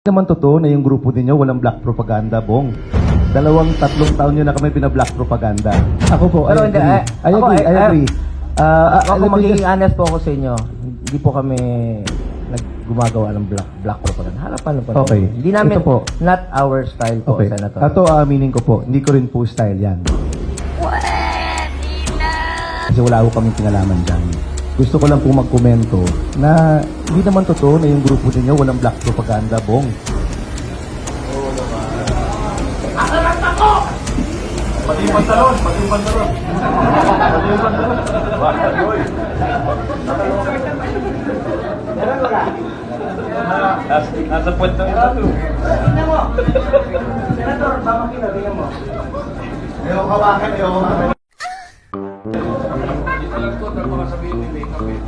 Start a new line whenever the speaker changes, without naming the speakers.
Naman totoo na yung grupo ninyo walang black propaganda, Bong. 2-3 taon nyo na kami pinablack propaganda. Ako po,
Pero
I
hindi,
agree. I agree.
Ako magiging honest po ako sa inyo. Hindi po kami gumagawa ng black propaganda. Harapan lang po.
Okay.
Hindi namin,
Ito po.
not our style po,
Okay.
Senator.
Ito, meaning ko po, hindi ko rin po style yan. Kasi wala ako kaming kinalaman dyan. Gusto ko lang po magkomento na hindi naman totoo na yung grupo ninyo walang black propaganda, Bong.
Pati yung pantalon, pati yung pantalon. Pati yung pantalon. Bakit yun? Nasa puwet ng ito.
Tingnan mo. Senator, baka tingnan mo.
Ayaw ka bakit? Ayaw ka bakit?
Alam ko, mga sabihin ni Makeup eh.